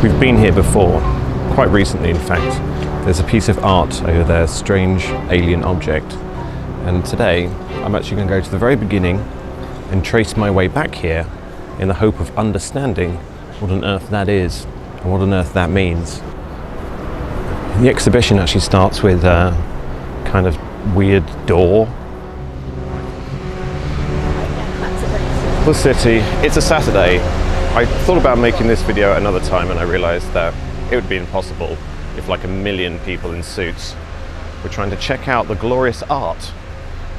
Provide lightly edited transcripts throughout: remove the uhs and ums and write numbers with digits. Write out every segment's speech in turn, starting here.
We've been here before, quite recently in fact. There's a piece of art over there, strange alien object. And today, I'm actually going to go to the very beginning and trace my way back here in the hope of understanding what on earth that is and what on earth that means. The exhibition actually starts with a kind of weird door. The city, it's a Saturday. I thought about making this video another time and I realized that it would be impossible if like 1 million people in suits were trying to check out the glorious art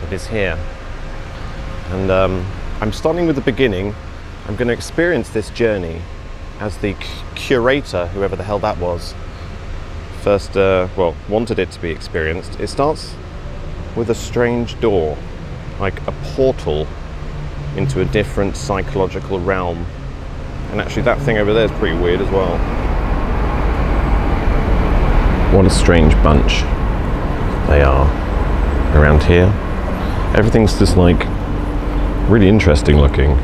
that is here. And I'm starting with the beginning. I'm going to experience this journey as the curator, whoever the hell that was, first, well, wanted it to be experienced. It starts with a strange door, like a portal into a different psychological realm. And actually that thing over there is pretty weird as well. What a strange bunch they are around here. Everything's just like really interesting looking,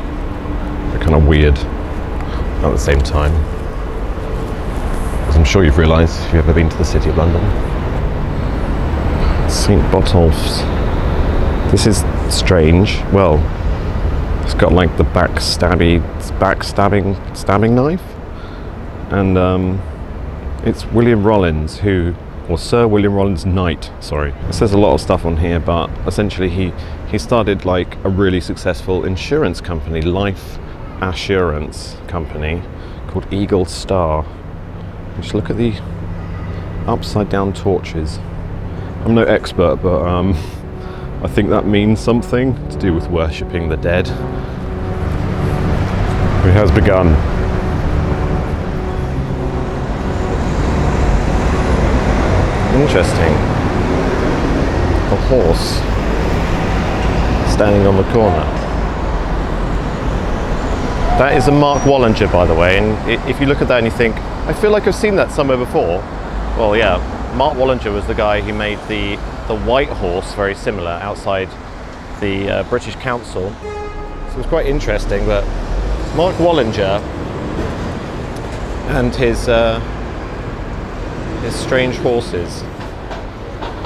but kind of weird at the same time. As I'm sure you've realised if you've ever been to the City of London. St. Botolph's. This is strange. Well, it's got like the backstabbing knife, and it's William Rollins, or Sir William Rollins Knight, sorry. It says a lot of stuff on here, but essentially he started like a really successful insurance company, life assurance company called Eagle Star. Just look at the upside down torches. I'm no expert, but I think that means something to do with worshipping the dead. It has begun. Interesting. A horse standing on the corner. That is a Mark Wallinger, by the way, and if you look at that and you think, I feel like I've seen that somewhere before. Well, yeah, Mark Wallinger was the guy who made the white horse, very similar, outside the British Council. So it was quite interesting, but Mark Wallinger and his strange horses,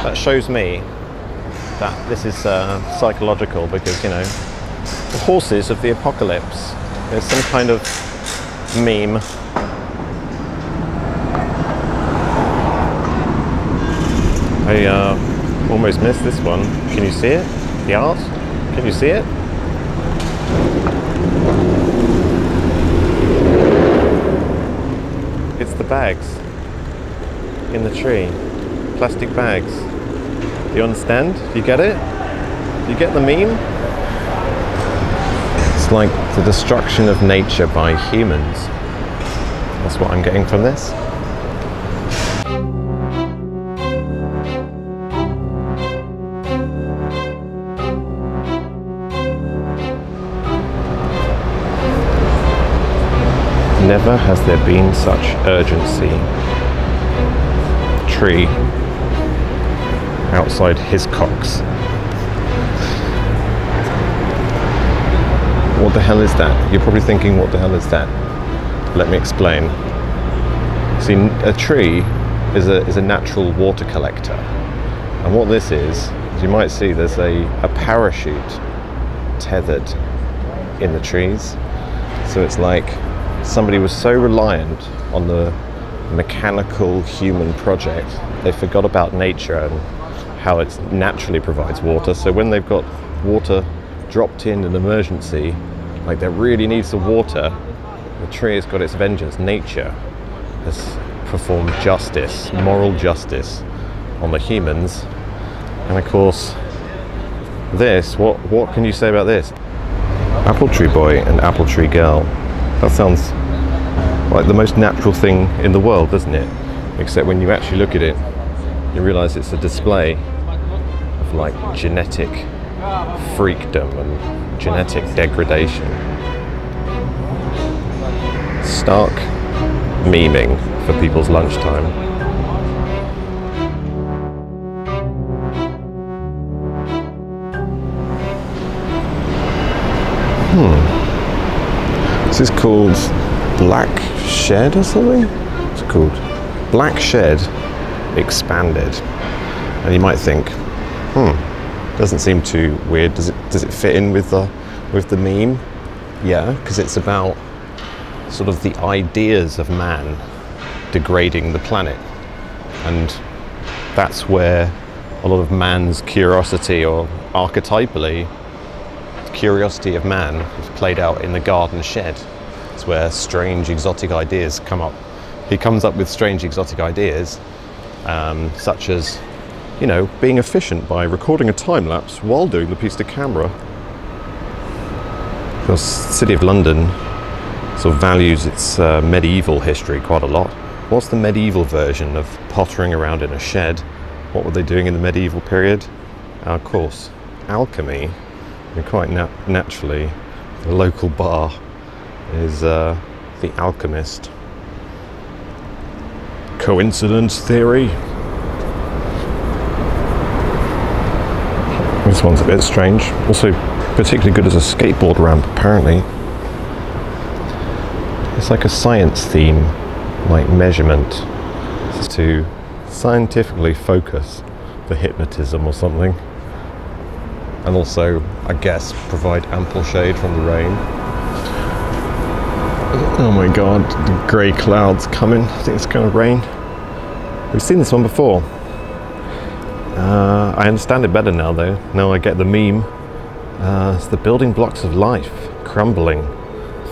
that shows me that this is psychological, because, you know, the horses of the apocalypse. There's some kind of meme. I almost missed this one. Can you see it? The art? Can you see it? It's the bags in the tree. Plastic bags. Do you understand? Do you get it? Do you get the meme? It's like the destruction of nature by humans. That's what I'm getting from this. Never has there been such urgency. Tree outside Hiscox. What the hell is that? You're probably thinking, what the hell is that? Let me explain. See, a tree is a natural water collector. And what this is, as you might see, there's a parachute tethered in the trees. So it's like somebody was so reliant on the mechanical human project, they forgot about nature and how it naturally provides water. So when they've got water dropped in an emergency, like there really needs the water, the tree has got its vengeance. Nature has performed justice, moral justice on the humans. And of course, this, what can you say about this? Apple tree boy and apple tree girl. That sounds like the most natural thing in the world, doesn't it? Except when you actually look at it, you realise it's a display of like genetic freakdom and genetic degradation. Stark memeing for people's lunchtime. This is called black shed or something? It's called Black Shed Expanded. And you might think, doesn't seem too weird. Does it fit in with the meme? Yeah, because it's about sort of the ideas of man degrading the planet, and that's where a lot of man's curiosity, or archetypally curiosity of man, is played out in the garden shed. It's where strange exotic ideas come up. He comes up with strange exotic ideas, such as, you know, being efficient by recording a time lapse while doing the piece to camera. The City of London sort of values its medieval history quite a lot. What's the medieval version of pottering around in a shed? What were they doing in the medieval period? Of course, alchemy. And quite naturally, the local bar is The Alchemist. Coincidence theory? This one's a bit strange. Also particularly good as a skateboard ramp, apparently. It's like a science theme, like measurement, to scientifically focus the hypnotism or something. And also, I guess, provide ample shade from the rain. Oh my god, the grey clouds coming. I think it's going to rain. We've seen this one before. I understand it better now though. Now I get the meme. It's the building blocks of life crumbling,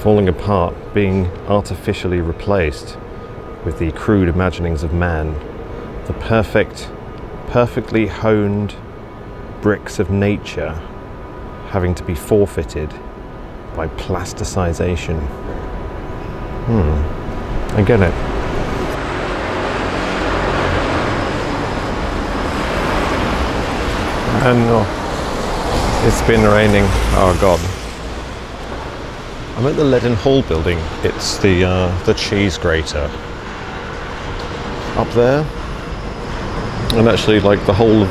falling apart, being artificially replaced with the crude imaginings of man. The perfectly honed bricks of nature having to be forfeited by plasticization. I get it. And it's been raining. Oh god. I'm at the Leaden Hall building. It's the cheese grater up there. And actually, like, the whole of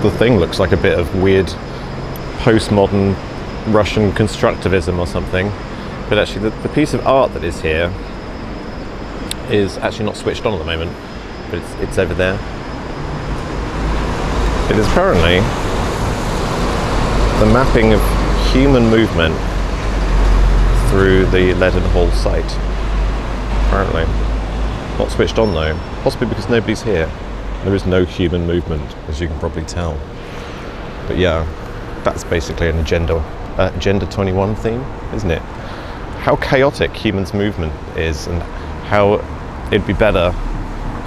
the thing looks like a bit of weird postmodern Russian constructivism or something. But actually the piece of art that is here is actually not switched on at the moment, but it's over there. It is apparently the mapping of human movement through the Leaden Hall site. Apparently. Not switched on though, possibly because nobody's here. There is no human movement, as you can probably tell. But yeah, that's basically an Agenda 21 theme, isn't it? How chaotic humans' movement is, and how it'd be better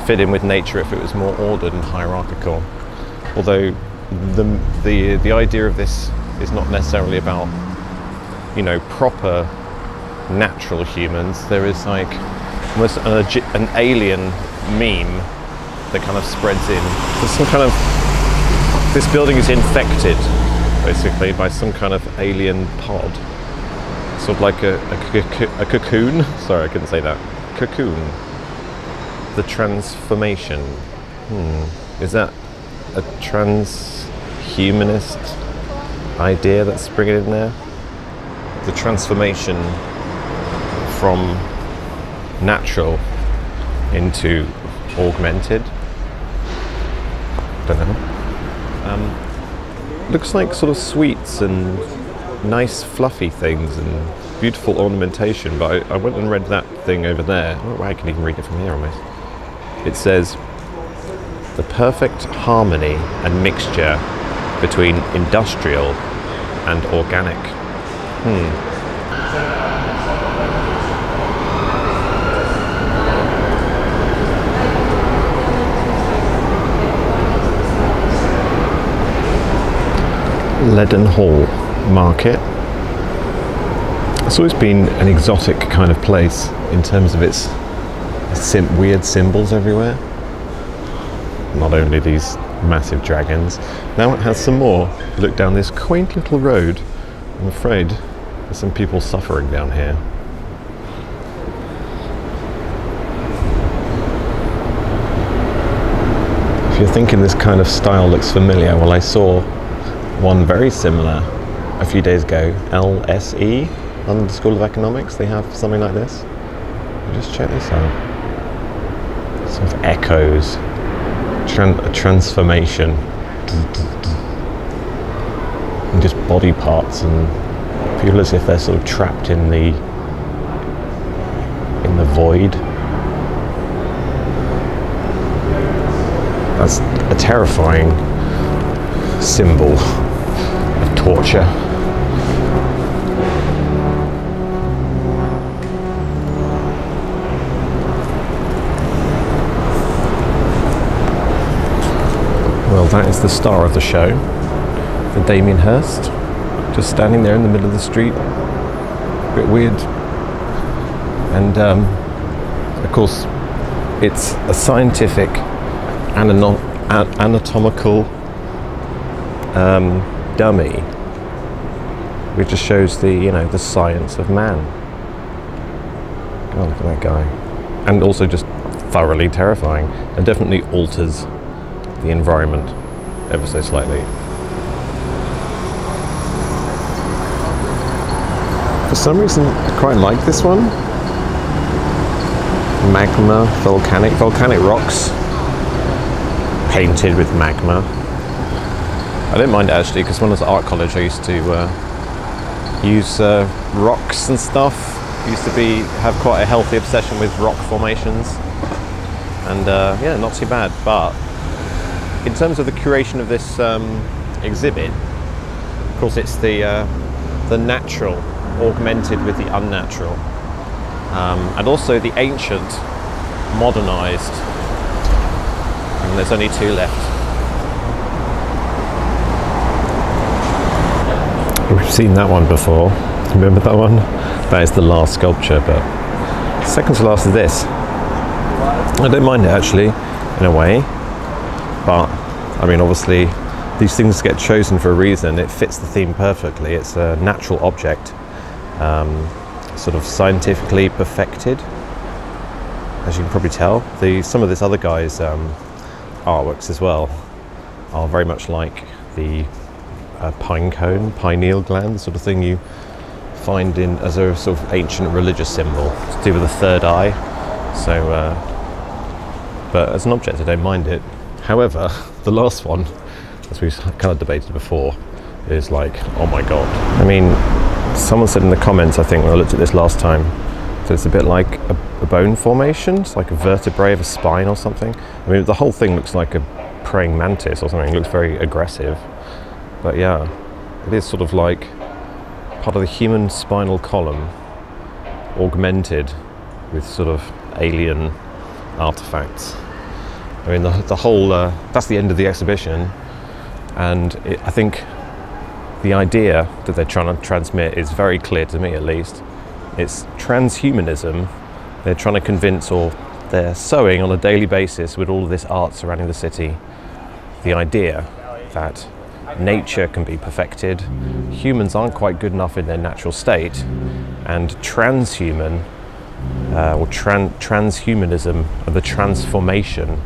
fit in with nature if it was more ordered and hierarchical. Although the idea of this is not necessarily about, you know, proper natural humans. There is like almost an alien meme that kind of spreads in. There's some kind of, this building is infected basically by some kind of alien pod, sort of like a cocoon. Sorry, I couldn't say that. Cocoon. The transformation. Is that a transhumanist idea that's springing in there? The transformation from natural into augmented. Don't know. Looks like sort of sweets and nice fluffy things and beautiful ornamentation, but I went and read that thing over there. Oh, I can even read it from here almost. It says, the perfect harmony and mixture between industrial and organic. Leaden Hall Market. It's always been an exotic kind of place in terms of its weird symbols everywhere. Not only these massive dragons, now it has some more. Look down this quaint little road. I'm afraid there's some people suffering down here. If you're thinking this kind of style looks familiar, well, I saw one very similar a few days ago. LSE, London School of Economics, they have something like this. Just check this out. Sort of echoes, a transformation, and just body parts, and feel as if they're sort of trapped in the void. That's a terrifying symbol of torture. Well, that is the star of the show, the Damien Hirst, just standing there in the middle of the street. A bit weird. And of course, it's a scientific anatomical dummy, which just shows the science of man. God, look at that guy. And also just thoroughly terrifying, and definitely alters the environment ever so slightly. For some reason, I quite like this one. Magma, volcanic rocks painted with magma. I don't mind it actually, because when I was at art college I used to use rocks and stuff. Used to have quite a healthy obsession with rock formations, and yeah, not too bad. But in terms of the curation of this exhibit, of course it's the natural augmented with the unnatural, and also the ancient modernized, and there's only two left. We've seen that one before. Remember that one? That is the last sculpture, but second to last is this. I don't mind it actually, in a way, but I mean, obviously these things get chosen for a reason. It fits the theme perfectly. It's a natural object, sort of scientifically perfected, as you can probably tell. Some of this other guy's artworks as well are very much like the pineal gland, the sort of thing you find as a sort of ancient religious symbol to do with the third eye. So, but as an object, I don't mind it. However, the last one, as we kind of debated before, is like, oh my god. I mean, someone said in the comments, I think when I looked at this last time, so it's a bit like a bone formation. It's like a vertebrae of a spine or something. I mean, the whole thing looks like a praying mantis or something. It looks very aggressive. But yeah, it is sort of like part of the human spinal column, augmented with sort of alien artifacts. I mean, the whole, that's the end of the exhibition, and I think the idea that they're trying to transmit is very clear to me, at least. It's transhumanism. They're trying to convince, or they're sowing on a daily basis with all of this art surrounding the city, the idea that nature can be perfected, humans aren't quite good enough in their natural state, and transhuman or transhumanism, or the transformation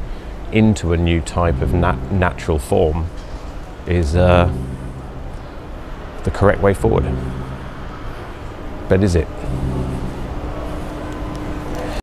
into a new type of natural form, is the correct way forward. But is it?